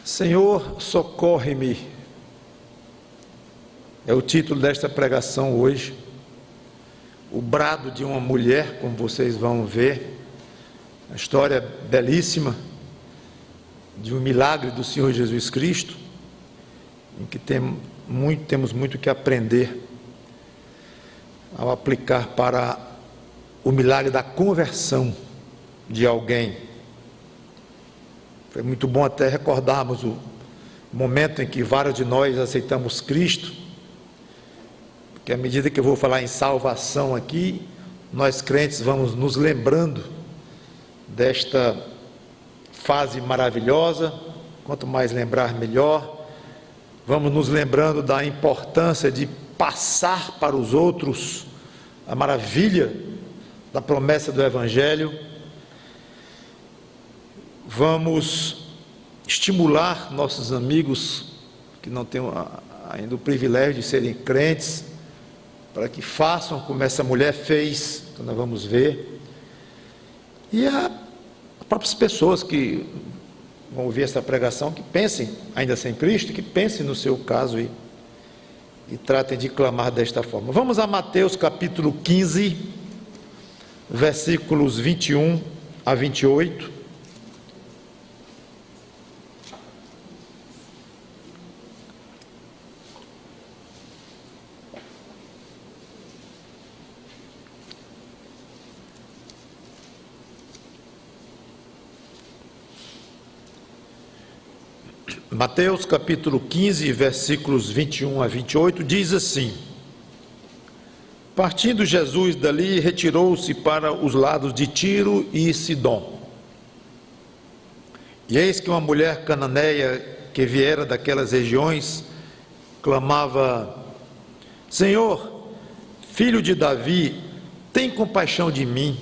Senhor, socorre-me. É o título desta pregação hoje. O brado de uma mulher, como vocês vão ver, uma história belíssima de um milagre do Senhor Jesus Cristo, em que temos muito que aprender ao aplicar para o milagre da conversão de alguém. Foi muito bom até recordarmos o momento em que vários de nós aceitamos Cristo, porque à medida que eu vou falar em salvação aqui, nós crentes vamos nos lembrando desta fase maravilhosa. Quanto mais lembrar, melhor. Vamos nos lembrando da importância de passar para os outros a maravilha da promessa do Evangelho. Vamos estimular nossos amigos que não têm ainda o privilégio de serem crentes, para que façam como essa mulher fez, que nós vamos ver. E as próprias pessoas que vão ouvir essa pregação, que pensem, ainda sem Cristo, que pensem no seu caso e tratem de clamar desta forma. Vamos a Mateus capítulo 15, versículos 21 a 28. Mateus capítulo 15, versículos 21 a 28, diz assim: Partindo Jesus dali, retirou-se para os lados de Tiro e Sidom. E eis que uma mulher cananeia que viera daquelas regiões clamava: Senhor, filho de Davi, tem compaixão de mim.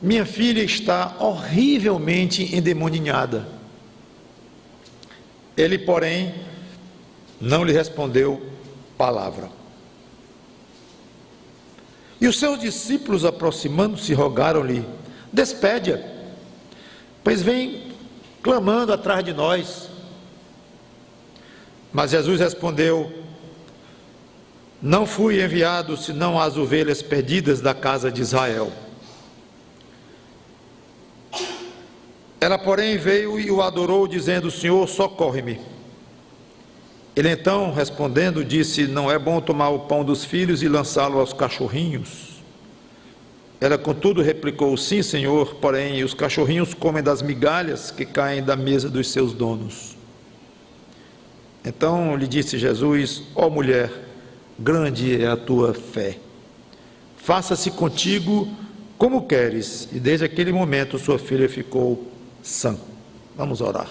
Minha filha está horrivelmente endemoninhada. Ele, porém, não lhe respondeu palavra. E os seus discípulos, aproximando-se, rogaram-lhe: Despede-a, pois vem clamando atrás de nós. Mas Jesus respondeu: Não fui enviado senão às ovelhas perdidas da casa de Israel. Ela, porém, veio e o adorou, dizendo: Senhor, socorre-me. Ele então, respondendo, disse: Não é bom tomar o pão dos filhos e lançá-lo aos cachorrinhos. Ela, contudo, replicou: Sim, Senhor, porém os cachorrinhos comem das migalhas que caem da mesa dos seus donos. Então lhe disse Jesus: Ó mulher, grande é a tua fé. Faça-se contigo como queres. E desde aquele momento sua filha ficou sã. Vamos orar.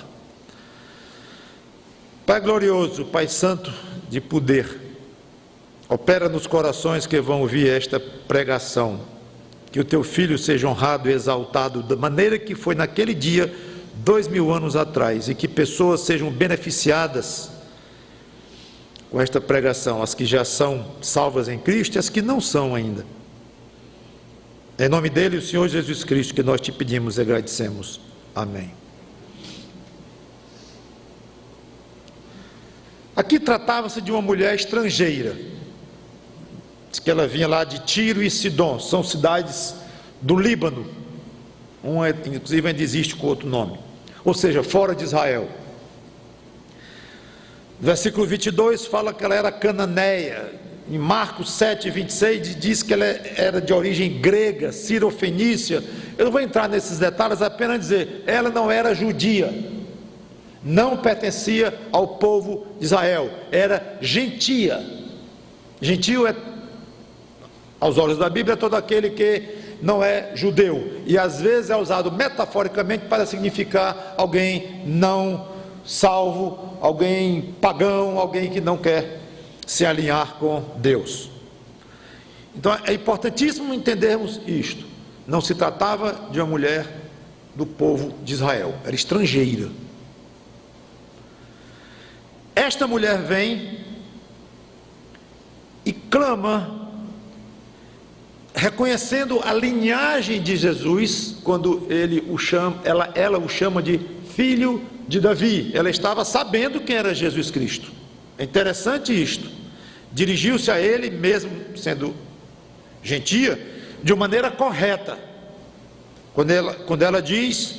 Pai glorioso, Pai santo de poder, opera nos corações que vão ouvir esta pregação, que o teu filho seja honrado e exaltado da maneira que foi naquele dia, 2000 anos atrás, e que pessoas sejam beneficiadas com esta pregação, as que já são salvas em Cristo e as que não são ainda. Em nome dele, o Senhor Jesus Cristo, que nós te pedimos e agradecemos. Amém. Aqui tratava-se de uma mulher estrangeira. Diz que ela vinha lá de Tiro e Sidom, são cidades do Líbano. Uma, inclusive, ainda existe com outro nome. Ou seja, fora de Israel. Versículo 22 fala que ela era cananeia. Em Marcos 7, 26, diz que ela era de origem grega, cirofenícia. Eu não vou entrar nesses detalhes, apenas dizer, ela não era judia, não pertencia ao povo de Israel, era gentia. Gentio é, aos olhos da Bíblia, todo aquele que não é judeu, e às vezes é usado metaforicamente para significar alguém não salvo, alguém pagão, alguém que não quer se alinhar com Deus. Então é importantíssimo entendermos isto. Não se tratava de uma mulher do povo de Israel, era estrangeira. Esta mulher vem e clama, reconhecendo a linhagem de Jesus, quando ele o chama, ela o chama de filho de Davi. Ela estava sabendo quem era Jesus Cristo. É interessante isto. Dirigiu-se a ele, mesmo sendo gentia, de uma maneira correta. Quando ela diz: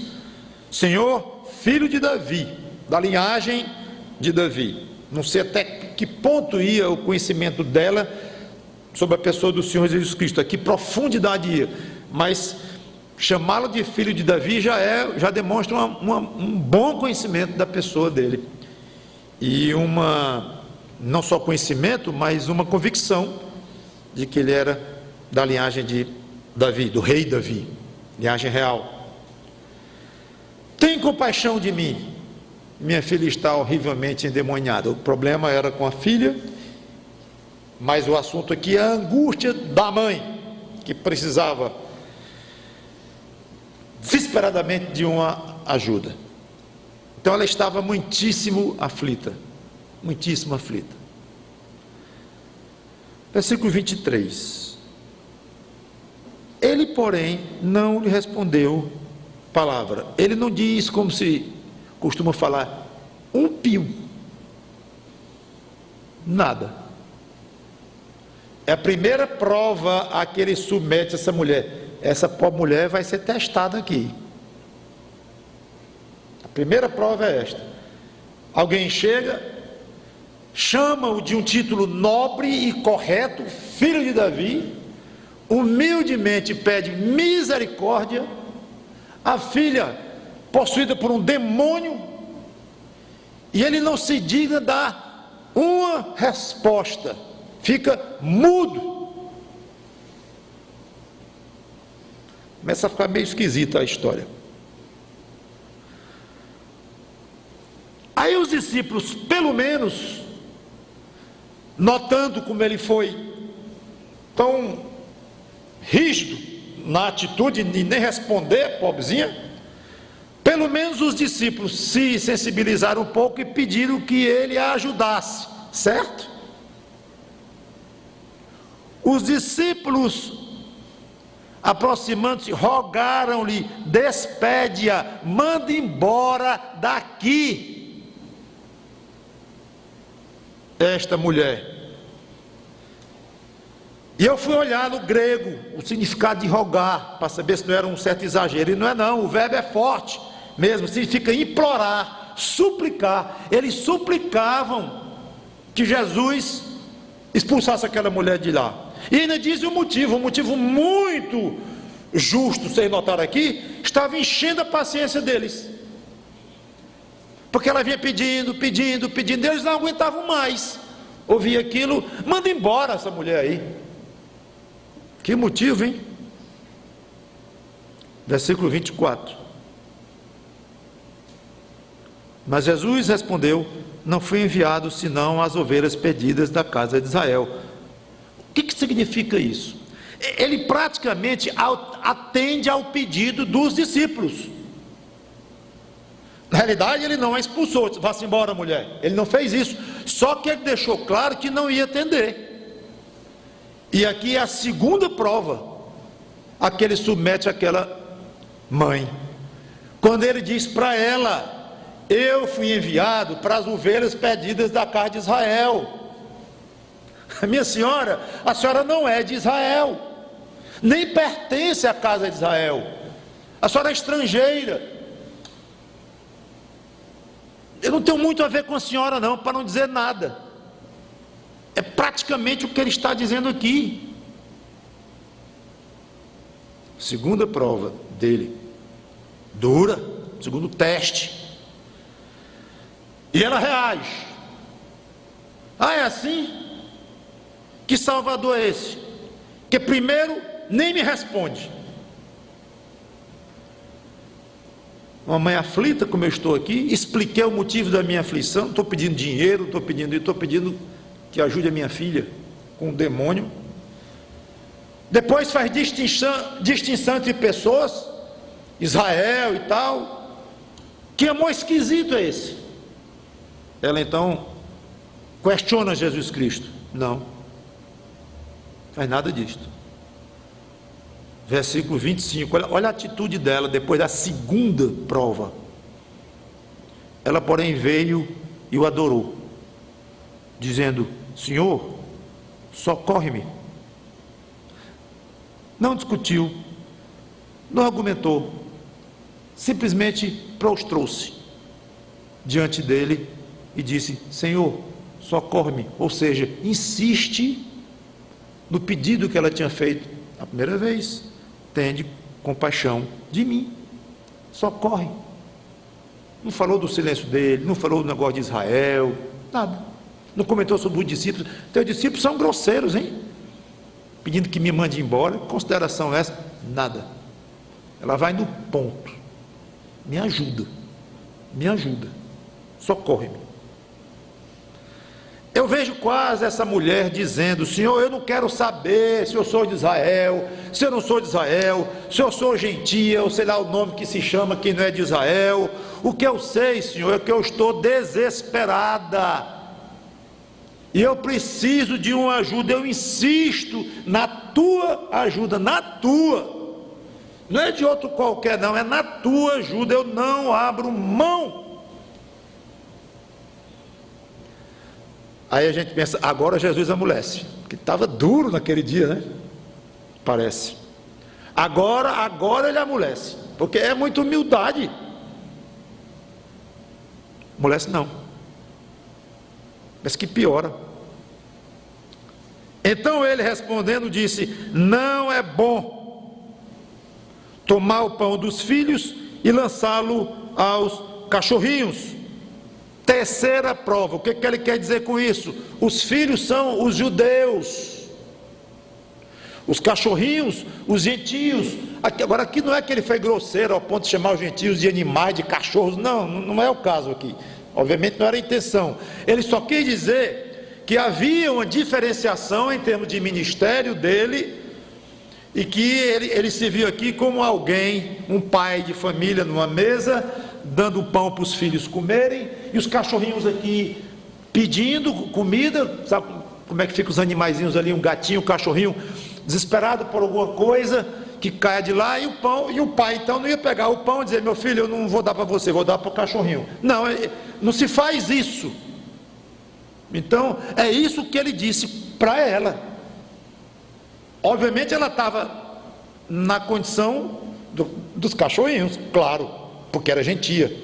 Senhor, filho de Davi, da linhagem de Davi. Não sei até que ponto ia o conhecimento dela sobre a pessoa do Senhor Jesus Cristo, a que profundidade ia, mas chamá-lo de filho de Davi já demonstra um bom conhecimento da pessoa dele, e não só conhecimento, mas uma convicção de que ele era da linhagem de Davi, do rei Davi, linhagem real. Tem compaixão de mim, minha filha está horrivelmente endemoniada. O problema era com a filha, mas o assunto aqui é a angústia da mãe, que precisava desesperadamente de uma ajuda. Então ela estava muitíssimo aflita, muitíssimo aflita. Versículo 23. Ele, porém, não lhe respondeu palavra. Ele não diz, como se costuma falar, um pio, nada. É a primeira prova a que ele submete essa mulher. Essa pobre mulher vai ser testada aqui. A primeira prova é esta. Alguém chega, chama-o de um título nobre e correto, filho de Davi, humildemente pede misericórdia. A filha, possuída por um demônio, e ele não se digna dar uma resposta, fica mudo. Começa a ficar meio esquisita a história. Aí os discípulos, pelo menos, notando como ele foi tão rígido na atitude de nem responder, pobrezinha, pelo menos os discípulos se sensibilizaram um pouco e pediram que ele a ajudasse, certo? Os discípulos, aproximando-se, rogaram-lhe: despede-a, manda embora daqui esta mulher. E eu fui olhar no grego o significado de rogar, para saber se não era um certo exagero, e não é não, o verbo é forte mesmo, significa implorar, suplicar. Eles suplicavam que Jesus expulsasse aquela mulher de lá. E ainda diz um motivo muito justo, vocês notaram aqui, estava enchendo a paciência deles, porque ela vinha pedindo, eles não aguentavam mais ouvir aquilo. Manda embora essa mulher aí. Que motivo, hein? Versículo 24. Mas Jesus respondeu: não fui enviado senão às ovelhas perdidas da casa de Israel. O que significa isso? Ele praticamente atende ao pedido dos discípulos. Na realidade, ele não a expulsou, vá-se embora, mulher. Ele não fez isso, só que ele deixou claro que não ia atender. E aqui é a segunda prova a que ele submete aquela mãe, quando ele diz para ela: eu fui enviado para as ovelhas perdidas da casa de Israel. Minha senhora, a senhora não é de Israel, nem pertence à casa de Israel, a senhora é estrangeira. Eu não tenho muito a ver com a senhora não, para não dizer nada. É praticamente o que ele está dizendo aqui. Segunda prova dele, dura, segundo teste. E ela reage: ah, é assim? Que Salvador é esse? Que primeiro nem me responde. Uma mãe aflita como eu estou aqui, expliquei o motivo da minha aflição, não estou pedindo dinheiro, estou pedindo que ajude a minha filha com o demônio. Depois faz distinção entre pessoas, Israel e tal. Que amor esquisito é esse? Ela então questiona Jesus Cristo. Não faz nada disto. Versículo 25, olha a atitude dela depois da segunda prova. Ela, porém, veio e o adorou, dizendo: Senhor, socorre-me. Não discutiu, não argumentou, simplesmente prostrou-se diante dele e disse: Senhor, socorre-me. Ou seja, insiste no pedido que ela tinha feito a primeira vez: tende compaixão de mim, socorre. Não falou do silêncio dele, não falou do negócio de Israel, nada. Não comentou sobre os discípulos. Teus discípulos são grosseiros, hein? Pedindo que me mande embora. Consideração essa? Nada. Ela vai no ponto: me ajuda, socorre-me. Eu vejo quase essa mulher dizendo: Senhor, eu não quero saber se eu sou de Israel, se eu não sou de Israel, se eu sou gentia, ou sei lá o nome que se chama quem não é de Israel. O que eu sei, Senhor, é que eu estou desesperada e eu preciso de uma ajuda. Eu insisto na tua ajuda, na tua, não é de outro qualquer não, é na tua ajuda. Eu não abro mão. Aí a gente pensa: agora Jesus amolece, que estava duro naquele dia, né? Parece. Agora ele amolece, porque é muita humildade. Amolece não, mas que piora. Então ele, respondendo, disse: não é bom tomar o pão dos filhos e lançá-lo aos cachorrinhos. Terceira prova. O que ele quer dizer com isso? Os filhos são os judeus, os cachorrinhos, os gentios. Agora aqui não é que ele foi grosseiro ao ponto de chamar os gentios de animais, de cachorros. Não é o caso aqui. Obviamente não era a intenção. Ele só quis dizer que havia uma diferenciação em termos de ministério dele, e que ele se viu aqui como alguém, um pai de família numa mesa, dando pão para os filhos comerem, e os cachorrinhos aqui pedindo comida. Sabe como é que ficam os animaizinhos ali, um gatinho, um cachorrinho, desesperado por alguma coisa que caia de lá, e o pão, e o pai então não ia pegar o pão e dizer: meu filho, eu não vou dar para você, vou dar para o cachorrinho. Não se faz isso. Então é isso que ele disse para ela. Obviamente ela estava na condição dos cachorrinhos, claro, porque era gentia,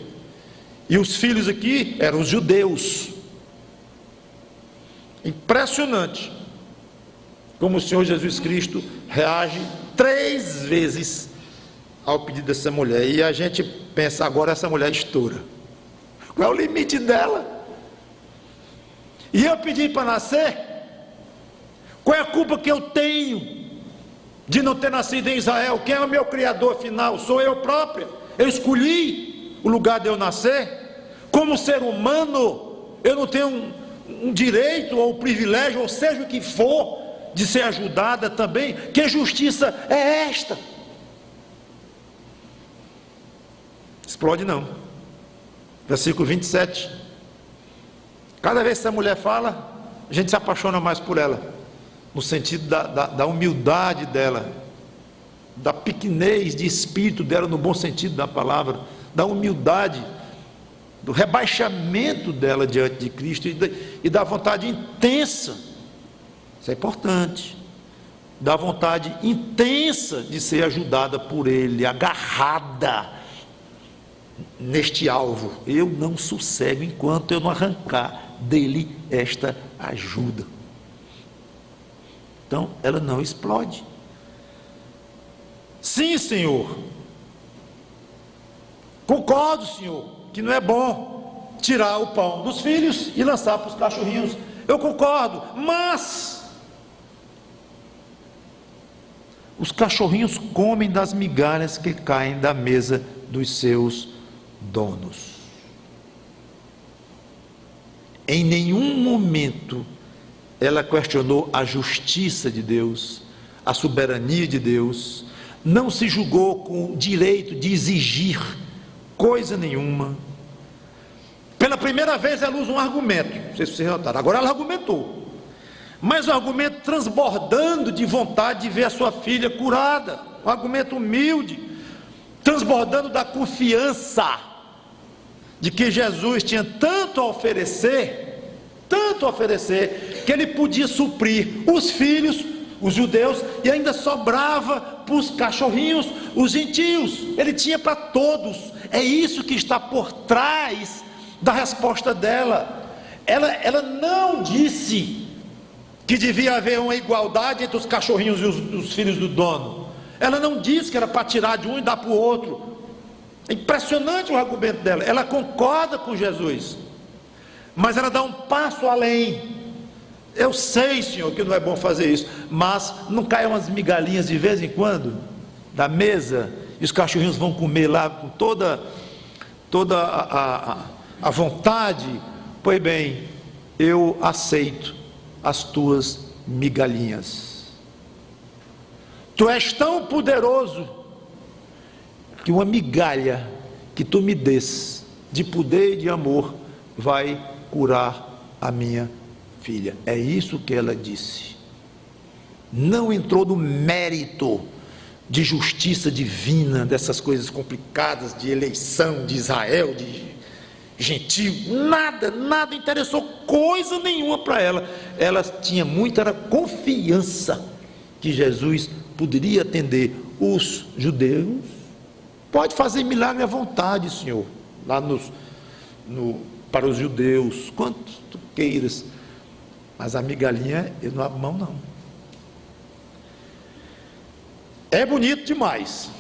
e os filhos aqui eram os judeus. Impressionante como o Senhor Jesus Cristo reage 3 vezes ao pedido dessa mulher. E a gente pensa: agora essa mulher estoura. Qual é o limite dela? E eu pedi para nascer? Qual é a culpa que eu tenho de não ter nascido em Israel? Quem é o meu criador final? Sou eu própria. Eu escolhi o lugar de eu nascer. Como ser humano, eu não tenho um direito ou um privilégio, ou seja o que for, de ser ajudada também? Que justiça é esta? Explode não. Versículo 27. Cada vez que essa mulher fala, a gente se apaixona mais por ela, no sentido da humildade dela, da pequenez de espírito dela, no bom sentido da palavra, da humildade, do rebaixamento dela diante de Cristo, e da vontade intensa, isso é importante, da vontade intensa de ser ajudada por Ele, agarrada neste alvo. Eu não sossego enquanto eu não arrancar dele esta ajuda. Então ela não explode. Sim, Senhor, concordo, Senhor, que não é bom tirar o pão dos filhos e lançar para os cachorrinhos. Eu concordo, mas os cachorrinhos comem das migalhas que caem da mesa dos seus donos. Em nenhum momento ela questionou a justiça de Deus, a soberania de Deus, não se julgou com o direito de exigir coisa nenhuma. Pela primeira vez ela usa um argumento, não sei se vocês notaram, agora ela argumentou, mas um argumento transbordando de vontade de ver a sua filha curada, um argumento humilde, transbordando da confiança de que Jesus tinha tanto a oferecer, que ele podia suprir os filhos, os judeus, e ainda sobrava para os cachorrinhos, os gentios. Ele tinha para todos. É isso que está por trás da resposta dela. Ela não disse que devia haver uma igualdade entre os cachorrinhos e os filhos do dono. Ela não disse que era para tirar de um e dar para o outro. É impressionante o argumento dela. Ela concorda com Jesus, mas ela dá um passo além. Eu sei, Senhor, que não é bom fazer isso, mas não caem umas migalhinhas de vez em quando da mesa, e os cachorrinhos vão comer lá com toda a vontade? Pois bem, eu aceito as tuas migalhinhas. Tu és tão poderoso que uma migalha que tu me des de poder e de amor vai curar a minha filha. É isso que ela disse. Não entrou no mérito de justiça divina, dessas coisas complicadas de eleição de Israel, de gentio, nada interessou, coisa nenhuma para ela. Ela tinha muita confiança que Jesus poderia atender os judeus. Pode fazer milagre à vontade, Senhor, lá para os judeus, quanto tu queiras, mas a migalhinha eu não abro mão, não. É bonito demais.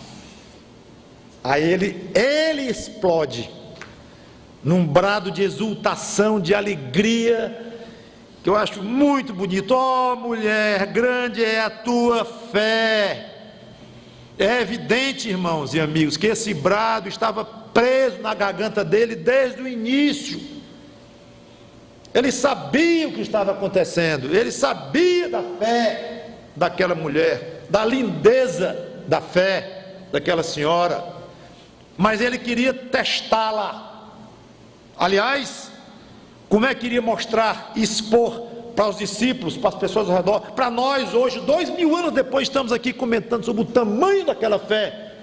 Aí ele explode num brado de exultação, de alegria, que eu acho muito bonito. Ó mulher, grande é a tua fé. É evidente, irmãos e amigos, que esse brado estava preso na garganta dele desde o início. Ele sabia o que estava acontecendo, ele sabia da fé daquela mulher, da lindeza da fé daquela senhora, mas ele queria testá-la. Aliás, como é que iria mostrar, expor para os discípulos, para as pessoas ao redor, para nós hoje, 2000 anos depois, estamos aqui comentando sobre o tamanho daquela fé,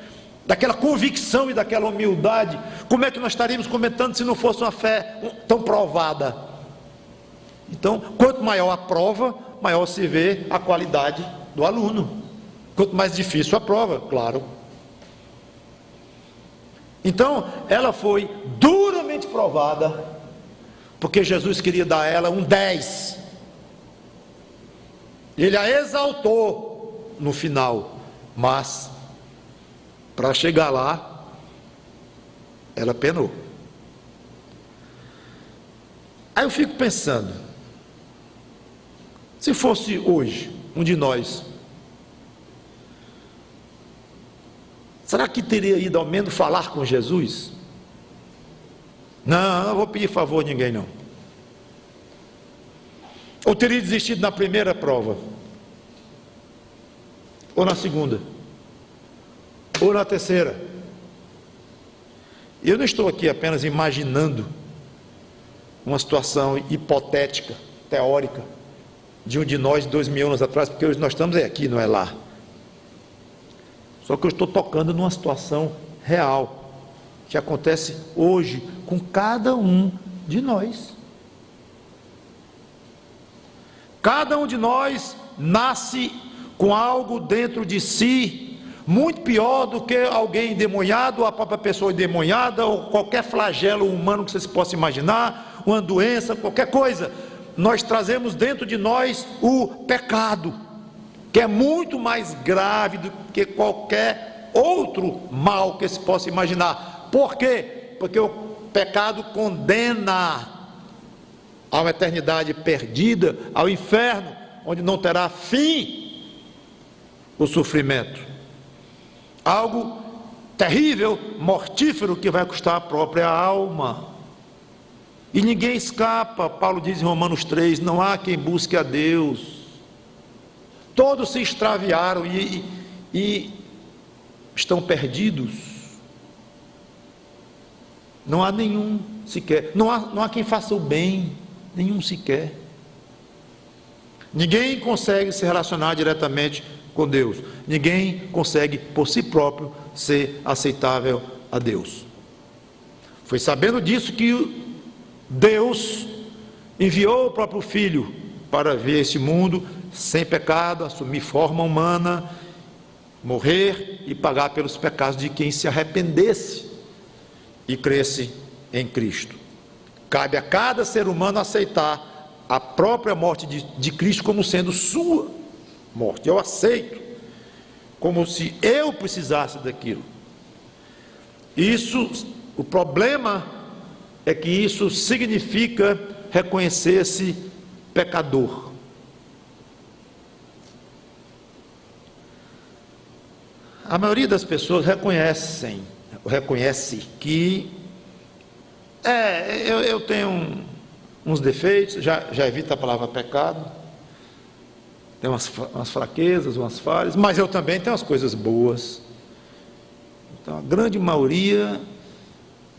daquela convicção e daquela humildade? Como é que nós estaríamos comentando se não fosse uma fé tão provada? Então, quanto maior a prova, maior se vê a qualidade do aluno. Quanto mais difícil a prova, claro. Então, ela foi duramente provada, porque Jesus queria dar a ela um 10. Ele a exaltou no final, mas para chegar lá, ela penou. Aí eu fico pensando, se fosse hoje um de nós, será que teria ido ao menos falar com Jesus? Não vou pedir favor a ninguém, não. Ou teria desistido na primeira prova, ou na segunda, ou na terceira. Eu não estou aqui apenas imaginando uma situação hipotética, teórica, de um de nós 2000 anos atrás, porque hoje nós estamos aqui, não é lá. Só que eu estou tocando numa situação real, que acontece hoje com cada um de nós. Cada um de nós nasce com algo dentro de si, muito pior do que alguém endemoniado, ou a própria pessoa endemoniada, ou qualquer flagelo humano que você possa imaginar, uma doença, qualquer coisa. Nós trazemos dentro de nós o pecado, que é muito mais grave do que qualquer outro mal que se possa imaginar. Por quê? Porque o pecado condena a uma eternidade perdida, ao inferno, onde não terá fim o sofrimento. Algo terrível, mortífero, que vai custar a própria alma. E ninguém escapa. Paulo diz em Romanos 3, não há quem busque a Deus. Todos se extraviaram e estão perdidos. Não há nenhum sequer, não há quem faça o bem, nenhum sequer. Ninguém consegue se relacionar diretamente com Deus. Ninguém consegue por si próprio ser aceitável a Deus. Foi sabendo disso que Deus enviou o próprio Filho para vir esse mundo sem pecado, assumir forma humana, morrer e pagar pelos pecados de quem se arrependesse e cresce em Cristo. Cabe a cada ser humano aceitar a própria morte de Cristo como sendo sua morte. Eu aceito, como se eu precisasse daquilo. Isso, o problema é que isso significa reconhecer-se pecador. A maioria das pessoas reconhece que eu tenho uns defeitos, já evito a palavra pecado, tem umas fraquezas, umas falhas, mas eu também tenho as coisas boas. Então a grande maioria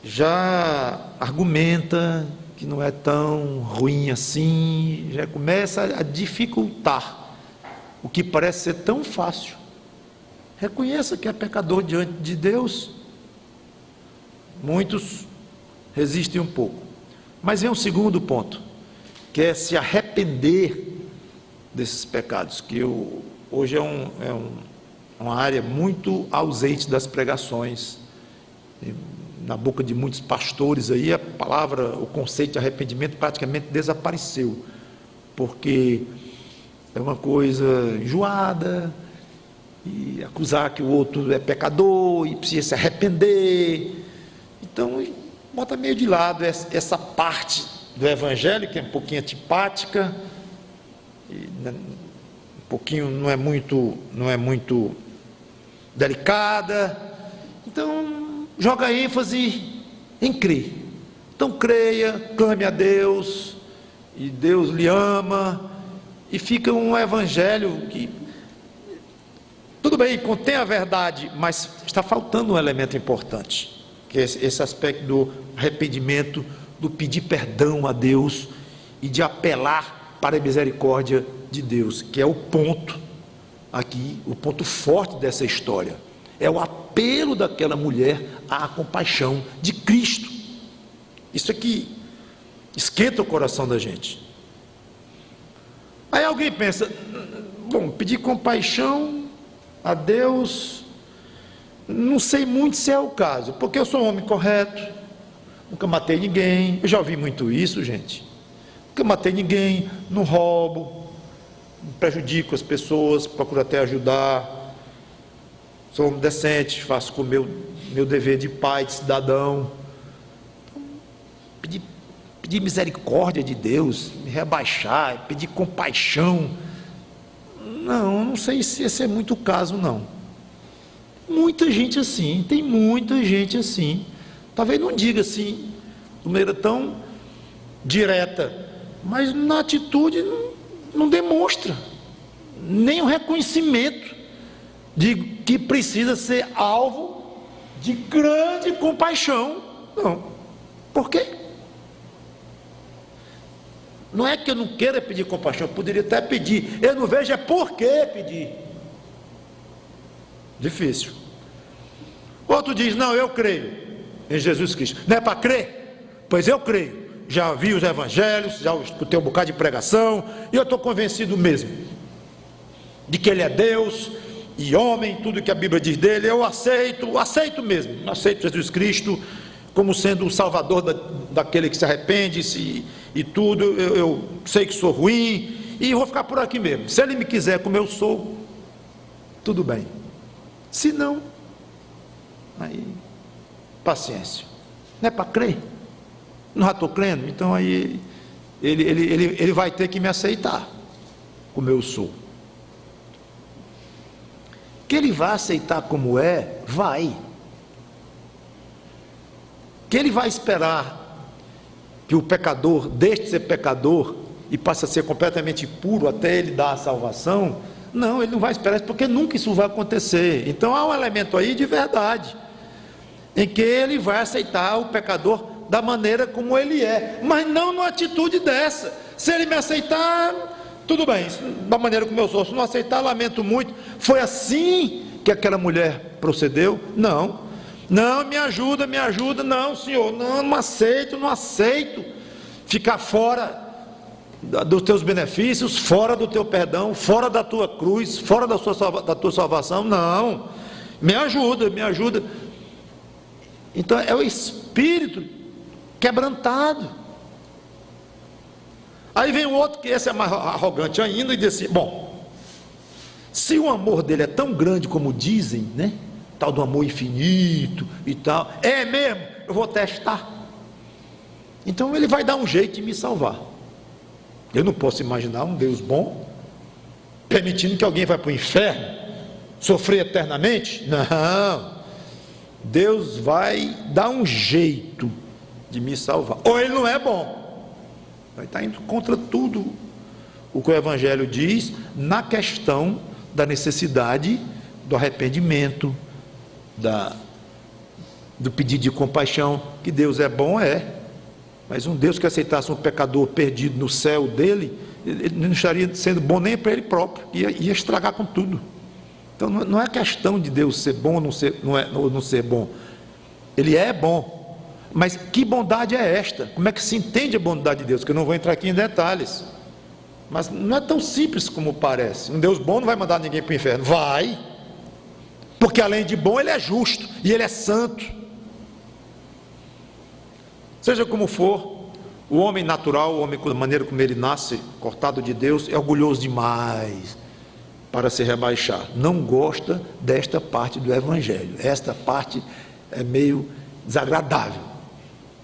já argumenta que não é tão ruim assim, já começa a dificultar o que parece ser tão fácil. Reconheça que é pecador diante de Deus. Muitos resistem um pouco, mas vem um segundo ponto, que é se arrepender desses pecados, que hoje é uma área muito ausente das pregações. Na boca de muitos pastores aí, a palavra, o conceito de arrependimento praticamente desapareceu, porque é uma coisa enjoada, e acusar que o outro é pecador e precisa se arrepender. Então bota meio de lado essa parte do evangelho, que é um pouquinho antipática, um pouquinho não é muito delicada. Então joga ênfase em crer. Então creia, clame a Deus, e Deus lhe ama, e fica um evangelho que, tudo bem, contém a verdade, mas está faltando um elemento importante, que é esse aspecto do arrependimento, do pedir perdão a Deus e de apelar para a misericórdia de Deus, que é o ponto aqui, o ponto forte dessa história. É o apelo daquela mulher à compaixão de Cristo. Isso aqui esquenta o coração da gente. Aí alguém pensa, bom, pedir compaixão a Deus, não sei muito se é o caso, porque eu sou um homem correto, nunca matei ninguém. Eu já ouvi muito isso, gente. Nunca matei ninguém, não roubo, não prejudico as pessoas, procuro até ajudar, sou homem decente, faço com o meu dever de pai, de cidadão. Então, pedir misericórdia de Deus, me rebaixar, pedir compaixão, não sei se esse é muito o caso, não. Muita gente assim, tem muita gente assim, talvez não diga assim de maneira tão direta, mas na atitude não demonstra nem o reconhecimento de que precisa ser alvo de grande compaixão. Não. Por quê? Não é que eu não queira pedir compaixão, eu poderia até pedir, eu não vejo é por que pedir. Difícil. Outro diz, não, eu creio em Jesus Cristo. Não é para crer? Pois eu creio. Já vi os evangelhos, já escutei um bocado de pregação, e eu estou convencido mesmo de que Ele é Deus e homem, tudo que a Bíblia diz dele, eu aceito mesmo, aceito Jesus Cristo como sendo o salvador daquele que se arrepende e tudo. Eu sei que sou ruim e vou ficar por aqui mesmo. Se Ele me quiser como eu sou, tudo bem. Se não, aí paciência. Não é para crer? Não já estou crendo? Então aí ele vai ter que me aceitar como eu sou. Que Ele vai aceitar como é, vai. Que Ele vai esperar que o pecador deixe de ser pecador e passe a ser completamente puro até Ele dar a salvação? Não, Ele não vai esperar isso, porque nunca isso vai acontecer. Então há um elemento aí de verdade, em que Ele vai aceitar o pecador da maneira como ele é, mas não numa atitude dessa. Se Ele me aceitar, tudo bem, da maneira como eu sou. Se não aceitar, lamento muito. Foi assim que aquela mulher procedeu? Não. Não, me ajuda, não, Senhor, não aceito ficar fora dos teus benefícios, fora do teu perdão, fora da tua cruz, fora da tua salvação, não, me ajuda. Então é o espírito quebrantado. Aí vem o outro, que esse é mais arrogante ainda, e diz assim: bom, se o amor dele é tão grande como dizem, né, tal do amor infinito e tal, é mesmo, eu vou testar. Então ele vai dar um jeito de me salvar. Eu não posso imaginar um Deus bom permitindo que alguém vá para o inferno sofrer eternamente. Não, Deus vai dar um jeito de me salvar. Ou ele não é bom, vai estar indo contra tudo o que o Evangelho diz na questão da necessidade do arrependimento, do pedido de compaixão. Que Deus é bom, mas um Deus que aceitasse um pecador perdido no céu dele, ele não estaria sendo bom nem para ele próprio, ia estragar com tudo. Então não é questão de Deus ser bom ou não ser bom. Ele é bom, mas que bondade é esta? Como é que se entende a bondade de Deus? Que eu não vou entrar aqui em detalhes, mas não é tão simples como parece. Um Deus bom não vai mandar ninguém para o inferno. Vai, porque além de bom, ele é justo e ele é santo. Seja como for, o homem natural, o homem com a maneira como ele nasce, cortado de Deus, é orgulhoso demais para se rebaixar. Não gosta desta parte do Evangelho. Esta parte é meio desagradável,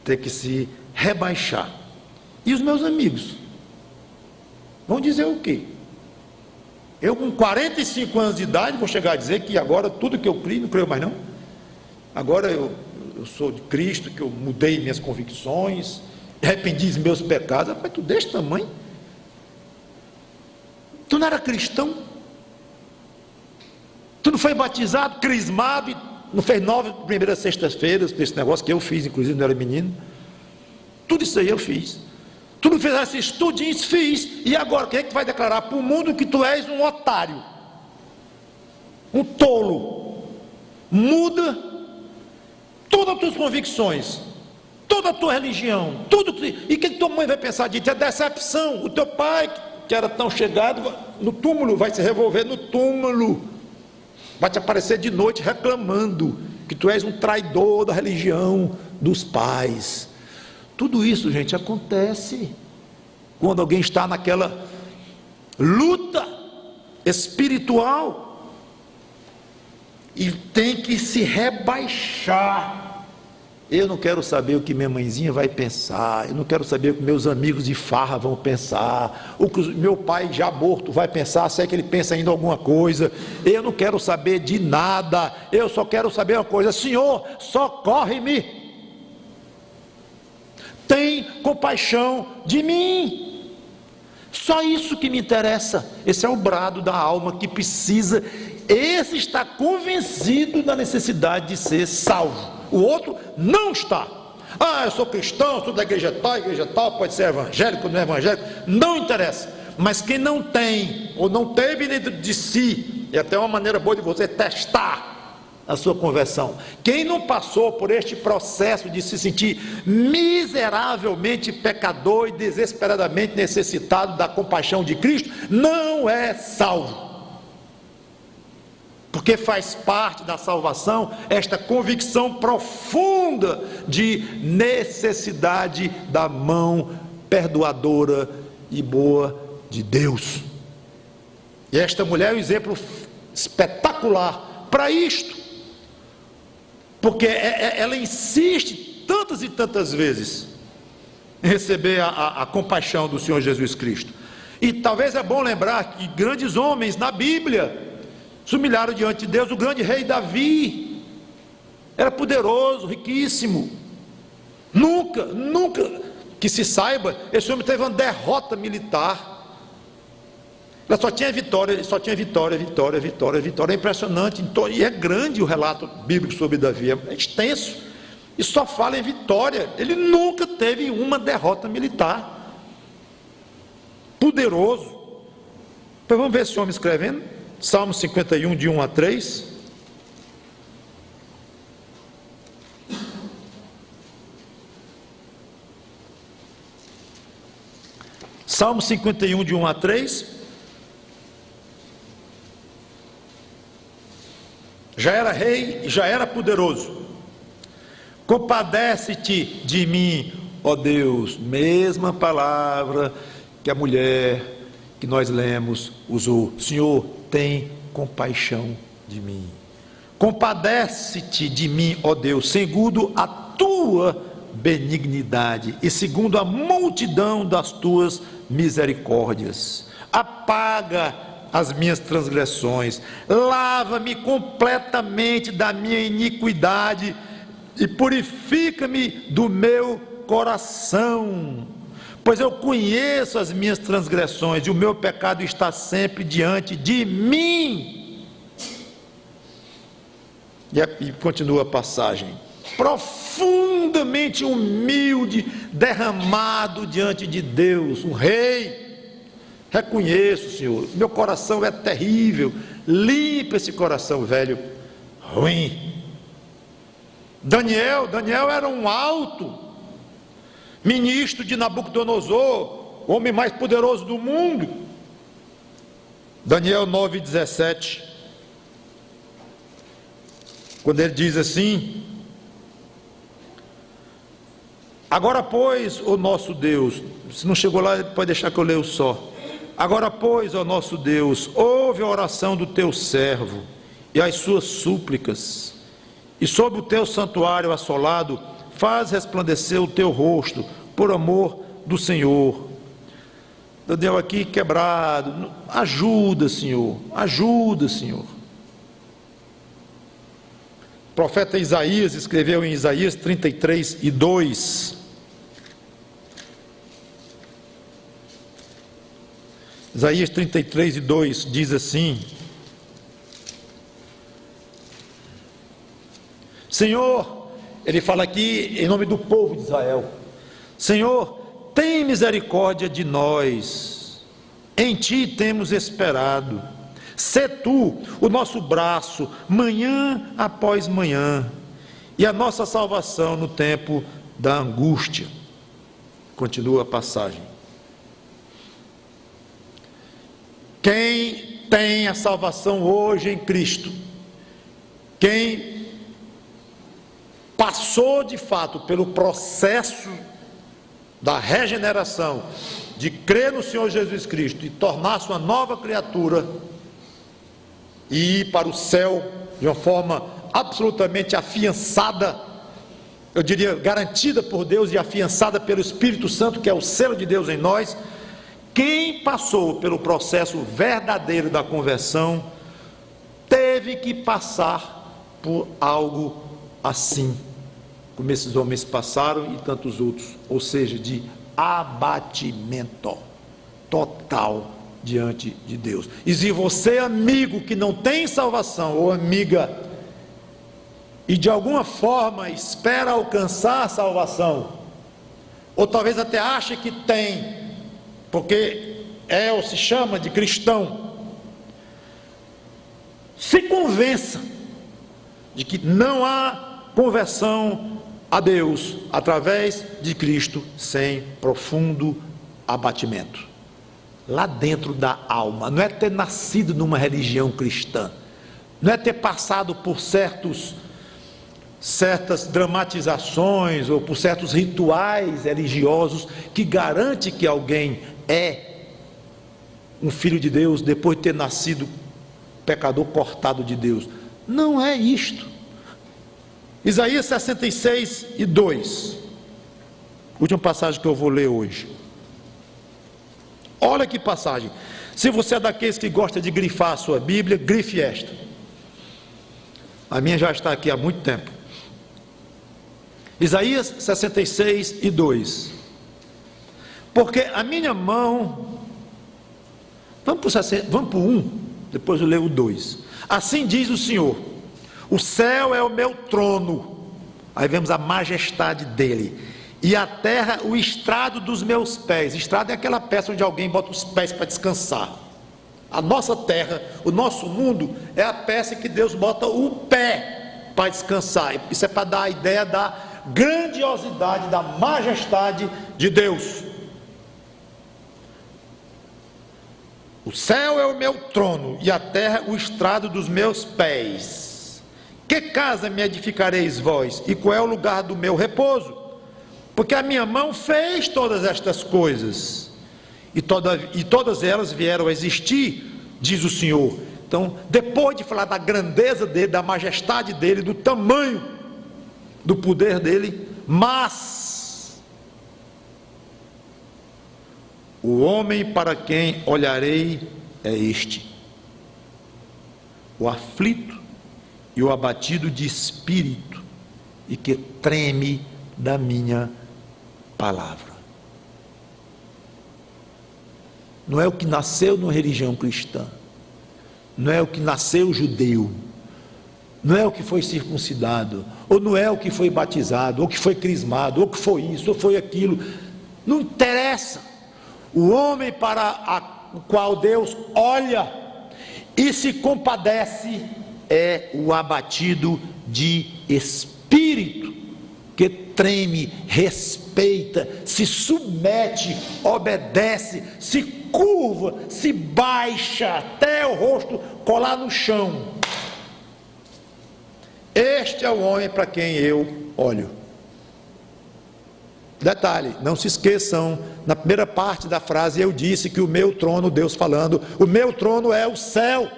ter que se rebaixar. E os meus amigos vão dizer o quê? Eu com 45 anos de idade vou chegar a dizer que agora tudo que eu creio, não creio mais não. Agora eu sou de Cristo, que eu mudei minhas convicções, arrependi dos meus pecados. Mas tu deste tamanho? Tu não era cristão? Tu não foi batizado, crismado, não fez 9 primeiras sextas-feiras, desse negócio que eu fiz, inclusive, não era menino? Tudo isso aí eu fiz. Tu não fizesse estudinhos? Fiz. E agora, quem é que tu vai declarar para o mundo que tu és um otário, um tolo? Muda todas as tuas convicções, toda a tua religião, tudo. E o que tua mãe vai pensar de ti? É decepção. O teu pai, que era tão chegado, no túmulo, vai se revolver no túmulo, vai te aparecer de noite reclamando que tu és um traidor da religião dos pais. Tudo isso, gente, acontece quando alguém está naquela luta espiritual e tem que se rebaixar. Eu não quero saber o que minha mãezinha vai pensar, eu não quero saber o que meus amigos de farra vão pensar, o que meu pai já morto vai pensar, se é que ele pensa ainda alguma coisa. Eu não quero saber de nada, eu só quero saber uma coisa: Senhor, socorre-me, tem compaixão de mim. Só isso que me interessa. Esse é o brado da alma que precisa. Esse está convencido da necessidade de ser salvo. O outro não está. Eu sou cristão, sou da igreja tal, pode ser evangélico, não é evangélico, não interessa. Mas quem não tem, ou não teve dentro de si, e até uma maneira boa de você testar a sua conversão, quem não passou por este processo de se sentir miseravelmente pecador e desesperadamente necessitado da compaixão de Cristo, não é salvo. Porque faz parte da salvação esta convicção profunda de necessidade da mão perdoadora e boa de Deus. E esta mulher é um exemplo espetacular para isto, porque ela insiste tantas e tantas vezes em receber a compaixão do Senhor Jesus Cristo. E talvez é bom lembrar que grandes homens na Bíblia se humilharam diante de Deus. O grande rei Davi era poderoso, riquíssimo. Nunca que se saiba, esse homem teve uma derrota militar. Ela só tinha vitória. É impressionante. E é grande o relato bíblico sobre Davi, é extenso, e só fala em vitória. Ele nunca teve uma derrota militar. Poderoso. Então vamos ver esse homem escrevendo Salmo 51, de 1 a 3. Salmo 51, de 1 a 3. Já era rei e já era poderoso. Compadece-te de mim, ó Deus. Mesma palavra que a mulher que nós lemos usou. Senhor, tem compaixão de mim. Compadece-te de mim, ó Deus, segundo a tua benignidade e segundo a multidão das tuas misericórdias. Apaga as minhas transgressões, lava-me completamente da minha iniquidade e purifica-me do meu coração, pois eu conheço as minhas transgressões e o meu pecado está sempre diante de mim. E continua a passagem: profundamente humilde, derramado diante de Deus, um rei. Reconheço, Senhor, meu coração é terrível, limpa esse coração velho, ruim. Daniel era um alto ministro de Nabucodonosor, o homem mais poderoso do mundo. Daniel 9:17, quando ele diz assim: agora pois, ó nosso Deus, se não chegou lá, pode deixar que eu leio só. Agora pois, ó nosso Deus, ouve a oração do teu servo e as suas súplicas, e sobre o teu santuário assolado faz resplandecer o teu rosto, por amor do Senhor. Daniel aqui quebrado, ajuda, Senhor, ajuda, Senhor. O profeta Isaías escreveu em Isaías 33:2. Isaías 33:2 diz assim: Senhor, ele fala aqui em nome do povo de Israel, Senhor, tem misericórdia de nós, em ti temos esperado, sê tu o nosso braço, manhã após manhã, e a nossa salvação no tempo da angústia. Continua a passagem. Quem tem a salvação hoje em Cristo, quem passou de fato pelo processo da regeneração, de crer no Senhor Jesus Cristo e tornar-se uma nova criatura e ir para o céu de uma forma absolutamente afiançada, eu diria garantida por Deus e afiançada pelo Espírito Santo, que é o selo de Deus em nós. Quem passou pelo processo verdadeiro da conversão teve que passar por algo assim, como esses homens passaram e tantos outros, ou seja, de abatimento total diante de Deus. E se você, amigo, que não tem salvação, ou amiga, e de alguma forma espera alcançar a salvação, ou talvez até ache que tem, porque é ou se chama de cristão, se convença de que não há conversão a Deus através de Cristo sem profundo abatimento lá dentro da alma. Não é ter nascido numa religião cristã, não é ter passado por certas dramatizações ou por certos rituais religiosos que garante que alguém é um filho de Deus depois de ter nascido pecador cortado de Deus. Não é isto. Isaías 66:2, última passagem que eu vou ler hoje. Olha que passagem. Se você é daqueles que gosta de grifar a sua Bíblia, grife esta. A minha já está aqui há muito tempo. Isaías 66:2. Porque a minha mão, vamos para o 1, depois eu leio o 2. Assim diz o Senhor: o céu é o meu trono, aí vemos a majestade dele, e a terra o estrado dos meus pés. Estrado é aquela peça onde alguém bota os pés para descansar. A nossa terra, o nosso mundo, é a peça que Deus bota o pé para descansar. Isso é para dar a ideia da grandiosidade, da majestade de Deus. O céu é o meu trono, e a terra o estrado dos meus pés. Que casa me edificareis vós, e qual é o lugar do meu repouso? Porque a minha mão fez todas estas coisas, e todas elas vieram a existir, diz o Senhor. Então, depois de falar da grandeza dele, da majestade dele, do tamanho do poder dele, mas o homem para quem olharei é este: o aflito e o abatido de espírito, e que treme da minha palavra. Não é o que nasceu numa religião cristã, não é o que nasceu judeu, não é o que foi circuncidado, ou não é o que foi batizado, ou que foi crismado, ou que foi isso, ou foi aquilo, não interessa. O homem para o qual Deus olha e se compadece é o abatido de espírito, que treme, respeita, se submete, obedece, se curva, se baixa até o rosto colar no chão. Este é o homem para quem eu olho. Detalhe, não se esqueçam, na primeira parte da frase eu disse que o meu trono, Deus falando, o meu trono é o céu.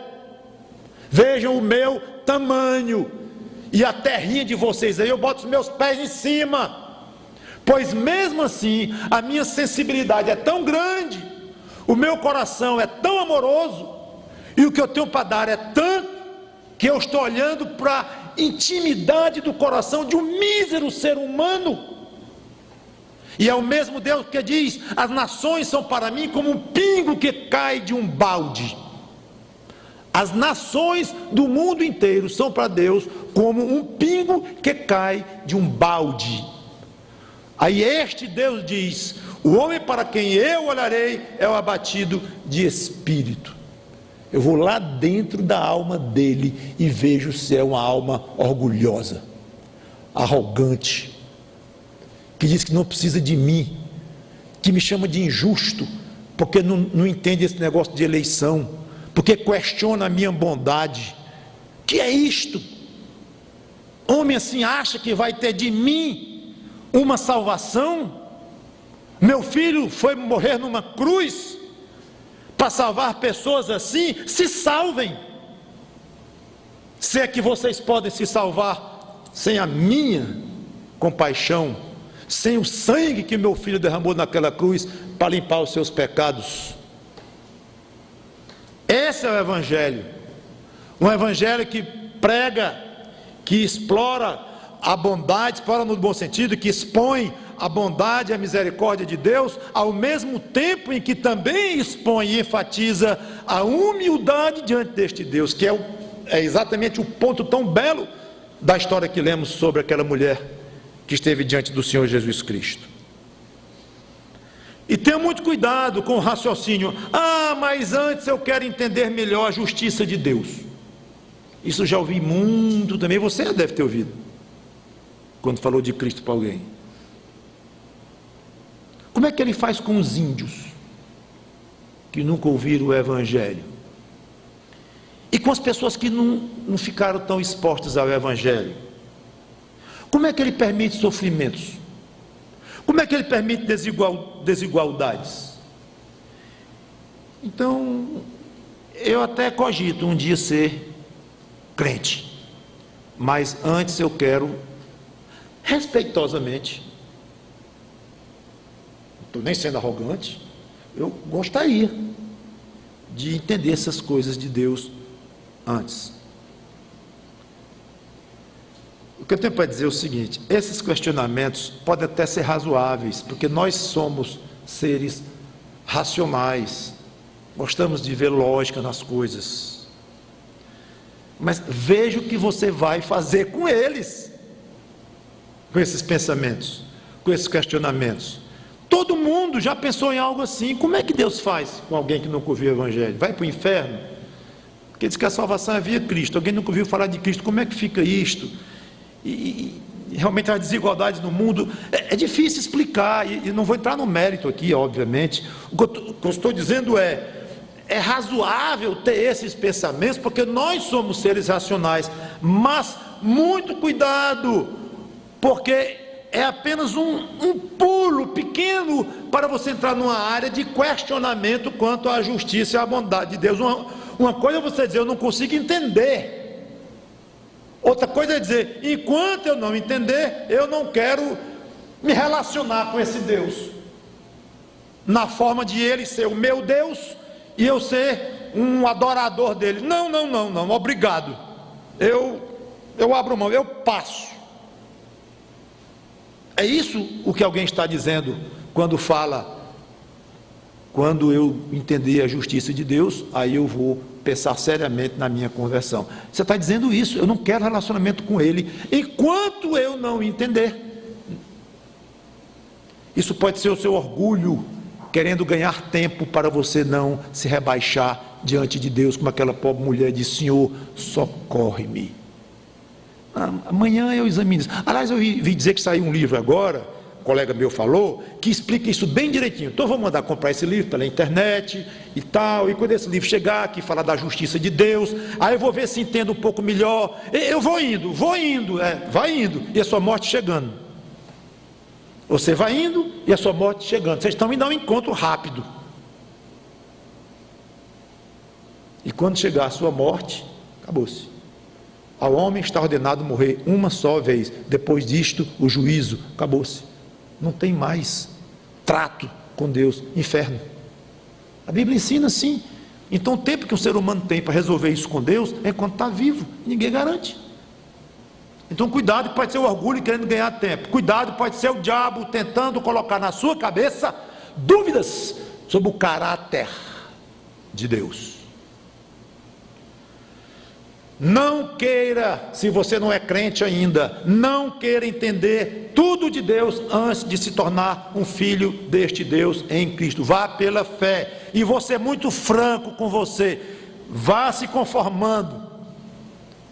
Vejam o meu tamanho, e a terrinha de vocês aí, eu boto os meus pés em cima, pois mesmo assim, a minha sensibilidade é tão grande, o meu coração é tão amoroso, e o que eu tenho para dar é tanto, que eu estou olhando para a intimidade do coração de um mísero ser humano, e é o mesmo Deus que diz: as nações são para mim como um pingo que cai de um balde. As nações do mundo inteiro são para Deus como um pingo que cai de um balde. Aí este Deus diz: o homem para quem eu olharei é o abatido de espírito. Eu vou lá dentro da alma dele e vejo se é uma alma orgulhosa, arrogante, que diz que não precisa de mim, que me chama de injusto, porque não entende esse negócio de eleição, porque questiona a minha bondade. Que é isto? Homem assim acha que vai ter de mim uma salvação? Meu filho foi morrer numa cruz para salvar pessoas assim? Se salvem, se é que vocês podem se salvar sem a minha compaixão, sem o sangue que meu filho derramou naquela cruz para limpar os seus pecados. Esse é o Evangelho, um Evangelho que prega, que explora a bondade, explora no bom sentido, que expõe a bondade e a misericórdia de Deus, ao mesmo tempo em que também expõe e enfatiza a humildade diante deste Deus, que é exatamente o ponto tão belo da história que lemos sobre aquela mulher que esteve diante do Senhor Jesus Cristo. E tenha muito cuidado com o raciocínio: mas antes eu quero entender melhor a justiça de Deus. Isso eu já ouvi muito também, você deve ter ouvido, quando falou de Cristo para alguém. Como é que ele faz com os índios que nunca ouviram o Evangelho? E com as pessoas que não ficaram tão expostas ao Evangelho? Como é que ele permite sofrimentos? Como é que ele permite desigualdades? Então, eu até cogito um dia ser crente, mas antes eu quero, respeitosamente, não estou nem sendo arrogante, eu gostaria de entender essas coisas de Deus antes. O que eu tenho para dizer é o seguinte: esses questionamentos podem até ser razoáveis, porque nós somos seres racionais, gostamos de ver lógica nas coisas, mas veja o que você vai fazer com eles, com esses pensamentos, com esses questionamentos. Todo mundo já pensou em algo assim. Como é que Deus faz com alguém que nunca ouviu o Evangelho? Vai para o inferno? Porque diz que a salvação é via Cristo. Alguém nunca ouviu falar de Cristo, como é que fica isto? E realmente as desigualdades no mundo, é difícil explicar, e não vou entrar no mérito aqui, obviamente. O que eu estou dizendo é razoável ter esses pensamentos, porque nós somos seres racionais, mas muito cuidado, porque é apenas um pulo pequeno para você entrar numa área de questionamento quanto à justiça e à bondade de Deus. Uma coisa é você dizer, eu não consigo entender. Outra coisa é dizer, enquanto eu não entender, eu não quero me relacionar com esse Deus, na forma de Ele ser o meu Deus, e eu ser um adorador dele. Não, obrigado, eu abro mão, eu passo. É isso o que alguém está dizendo quando fala, quando eu entender a justiça de Deus, aí eu vou pensar seriamente na minha conversão. Você está dizendo isso, eu não quero relacionamento com Ele, enquanto eu não entender. Isso pode ser o seu orgulho, querendo ganhar tempo para você não se rebaixar diante de Deus, como aquela pobre mulher disse, Senhor, socorre-me. Amanhã eu examino isso. Aliás, eu vi dizer que saiu um livro agora, um colega meu falou, que explica isso bem direitinho. Então eu vou mandar comprar esse livro pela internet e tal, e quando esse livro chegar aqui, falar da justiça de Deus, aí eu vou ver se entendo um pouco melhor. Eu vou indo, vai indo, e a sua morte chegando. Você vai indo e a sua morte chegando. Vocês estão indo a um encontro rápido. E quando chegar a sua morte, acabou-se. Ao homem está ordenado morrer uma só vez. Depois disto, o juízo, acabou-se. Não tem mais trato com Deus, inferno. A Bíblia ensina assim. Então o tempo que o ser humano tem para resolver isso com Deus é enquanto está vivo, ninguém garante. Então cuidado, pode ser o orgulho querendo ganhar tempo. Cuidado, pode ser o diabo tentando colocar na sua cabeça dúvidas sobre o caráter de Deus. Não queira, se você não é crente ainda, não queira entender tudo de Deus antes de se tornar um filho deste Deus em Cristo. Vá pela fé, e vou ser muito franco com você, vá se conformando,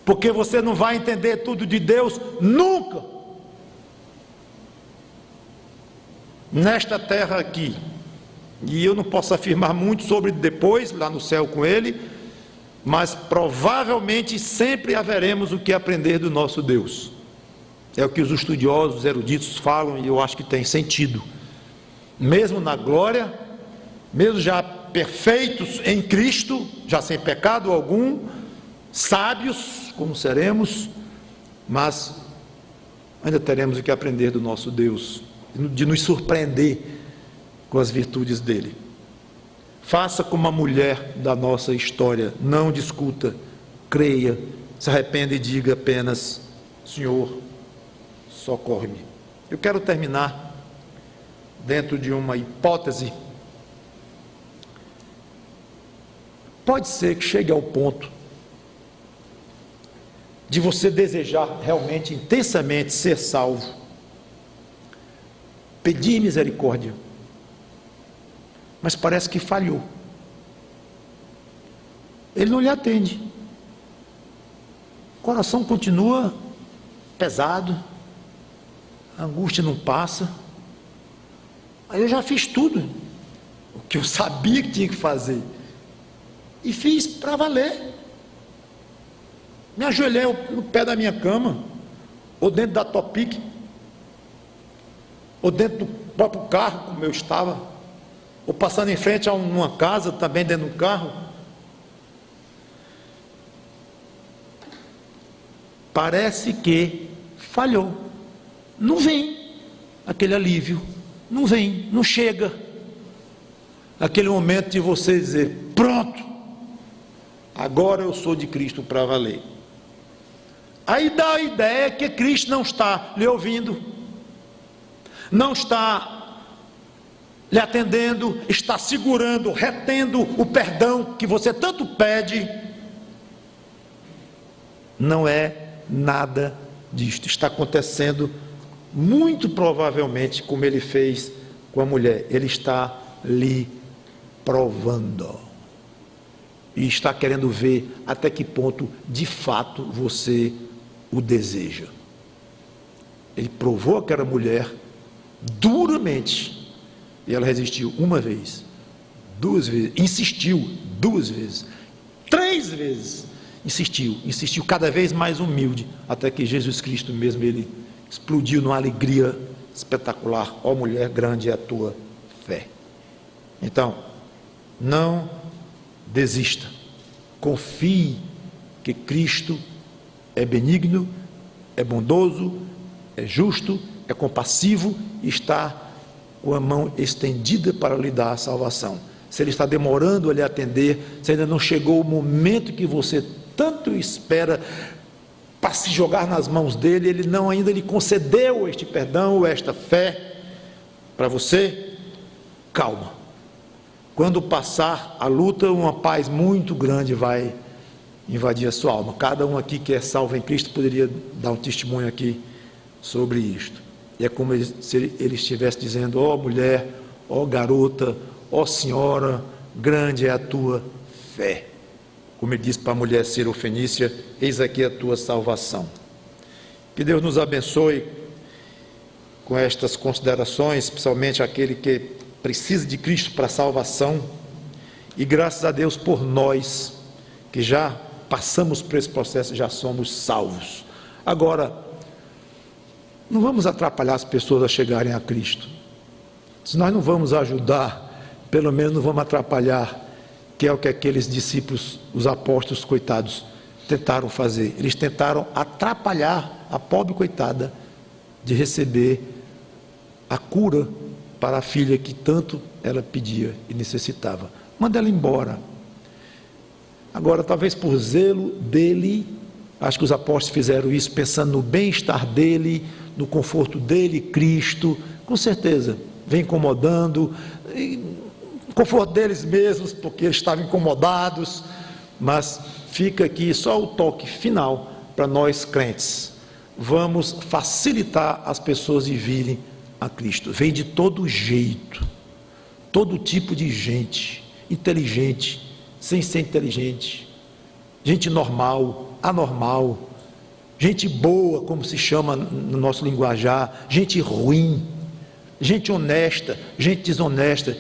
porque você não vai entender tudo de Deus nunca, nesta terra aqui, e eu não posso afirmar muito sobre depois, lá no céu com Ele, mas provavelmente sempre haveremos o que aprender do nosso Deus. É o que os estudiosos, os eruditos falam, e eu acho que tem sentido. Mesmo na glória, mesmo já perfeitos em Cristo, já sem pecado algum, sábios como seremos, mas ainda teremos o que aprender do nosso Deus, de nos surpreender com as virtudes dele. Faça como a mulher da nossa história, não discuta, creia, se arrependa e diga apenas, Senhor, socorre-me. Eu quero terminar dentro de uma hipótese. Pode ser que chegue ao ponto de você desejar realmente, intensamente ser salvo, pedir misericórdia, mas parece que falhou. Ele não lhe atende. O coração continua pesado, a angústia não passa. Aí eu já fiz tudo o que eu sabia que tinha que fazer, e fiz para valer. Me ajoelhei no pé da minha cama, ou dentro da Topic, ou dentro do próprio carro, como eu estava, ou passando em frente a uma casa, também dentro do carro. Parece que falhou. Não vem aquele alívio, não vem, não chega aquele momento de você dizer, pronto, agora eu sou de Cristo para valer. Aí dá a ideia que Cristo não está lhe ouvindo, não está lhe atendendo, está segurando, retendo o perdão que você tanto pede. Não é nada disto. Está acontecendo muito provavelmente como ele fez com a mulher. Ele está lhe provando e está querendo ver até que ponto de fato você o deseja. Ele provou aquela mulher duramente, e ela resistiu uma vez, 2 vezes, insistiu 2 vezes, 3 vezes, insistiu cada vez mais humilde, até que Jesus Cristo mesmo, ele explodiu numa alegria espetacular. Ó mulher, grande é a tua fé. Então, não desista, confie que Cristo é benigno, é bondoso, é justo, é compassivo e está com a mão estendida para lhe dar a salvação. Se Ele está demorando a lhe atender, se ainda não chegou o momento que você tanto espera para se jogar nas mãos dEle, Ele não ainda lhe concedeu este perdão, esta fé para você, calma. Quando passar a luta, uma paz muito grande vai invadir a sua alma. Cada um aqui que é salvo em Cristo poderia dar um testemunho aqui sobre isto. E é como se ele estivesse dizendo: ó mulher, ó garota, ó senhora, grande é a tua fé. Como ele disse para a mulher sirofenícia: eis aqui a tua salvação. Que Deus nos abençoe com estas considerações, especialmente aquele que precisa de Cristo para a salvação, e graças a Deus por nós, que já passamos por esse processo, já somos salvos. Agora, não vamos atrapalhar as pessoas a chegarem a Cristo. Se nós não vamos ajudar, pelo menos não vamos atrapalhar, que é o que aqueles discípulos, os apóstolos, coitados, tentaram fazer. Eles tentaram atrapalhar a pobre coitada de receber a cura para a filha que tanto ela pedia e necessitava. Manda ela embora. Agora, talvez por zelo dele, acho que os apóstolos fizeram isso pensando no bem-estar dele, no conforto dele, Cristo, com certeza, vem incomodando, conforto deles mesmos, porque eles estavam incomodados, mas fica aqui só o toque final para nós crentes. Vamos facilitar as pessoas de virem a Cristo. Vem de todo jeito, todo tipo de gente, inteligente, sem ser inteligente, gente normal, anormal, gente boa, como se chama no nosso linguajar, gente ruim, gente honesta, gente desonesta,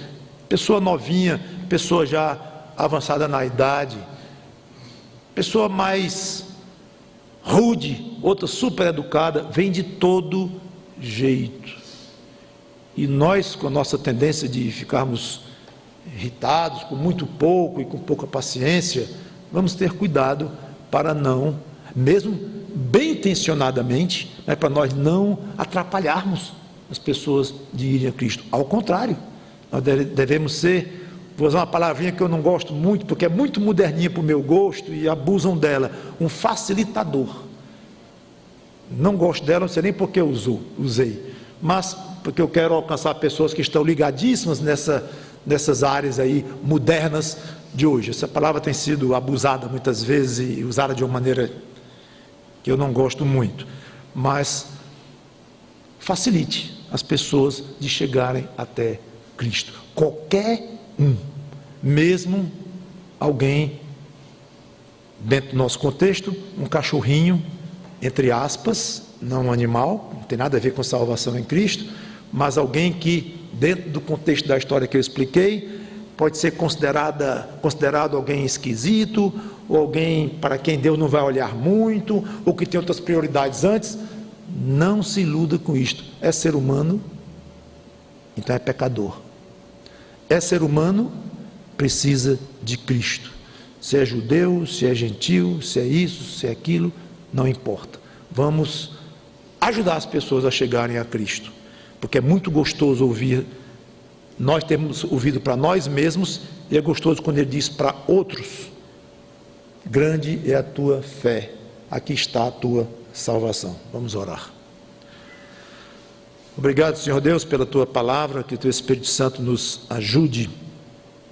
pessoa novinha, pessoa já avançada na idade, pessoa mais rude, outra super educada, vem de todo jeito. E nós, com a nossa tendência de ficarmos irritados com muito pouco e com pouca paciência, vamos ter cuidado para não, mesmo bem intencionadamente, para nós não atrapalharmos as pessoas de irem a Cristo. Ao contrário, nós devemos ser, vou usar uma palavrinha que eu não gosto muito, porque é muito moderninha para o meu gosto e abusam dela, um facilitador. Não gosto dela, não sei nem porque eu usei, mas porque eu quero alcançar pessoas que estão ligadíssimas nessas áreas aí modernas de hoje. Essa palavra tem sido abusada muitas vezes e usada de uma maneira que eu não gosto muito, mas facilite as pessoas de chegarem até Cristo. Qualquer um, mesmo alguém dentro do nosso contexto, um cachorrinho, entre aspas, não um animal, não tem nada a ver com salvação em Cristo, mas alguém que, dentro do contexto da história que eu expliquei, pode ser considerado alguém esquisito, ou alguém para quem Deus não vai olhar muito, ou que tem outras prioridades antes. Não se iluda com isto. É ser humano, então é pecador. É ser humano, precisa de Cristo. Se é judeu, se é gentil, se é isso, se é aquilo, não importa. Vamos ajudar as pessoas a chegarem a Cristo, porque é muito gostoso ouvir. Nós temos ouvido para nós mesmos, e é gostoso quando Ele diz para outros: grande é a tua fé, aqui está a tua salvação. Vamos orar. Obrigado, Senhor Deus, pela tua palavra, que o teu Espírito Santo nos ajude,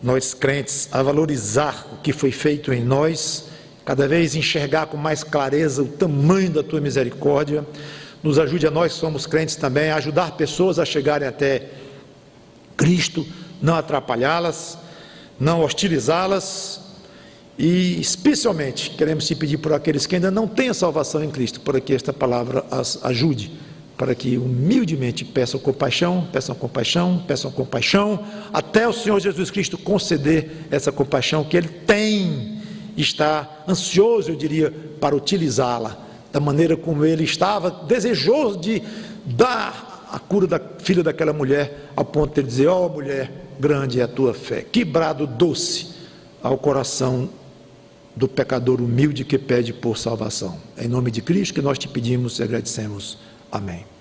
nós crentes, a valorizar o que foi feito em nós, cada vez enxergar com mais clareza o tamanho da tua misericórdia. Nos ajude a nós, somos crentes também, a ajudar pessoas a chegarem até Cristo, não atrapalhá-las, não hostilizá-las, e especialmente queremos te pedir por aqueles que ainda não têm a salvação em Cristo, para que esta palavra as ajude para que humildemente peçam compaixão, peçam compaixão, peçam compaixão, até o Senhor Jesus Cristo conceder essa compaixão que Ele tem, está ansioso, eu diria, para utilizá-la, da maneira como Ele estava desejoso de dar a cura da filha daquela mulher, ao ponto de Ele dizer: ó mulher, grande é a tua fé. Que brado doce ao coração do pecador humilde que pede por salvação. Em nome de Cristo que nós te pedimos e agradecemos. Amém.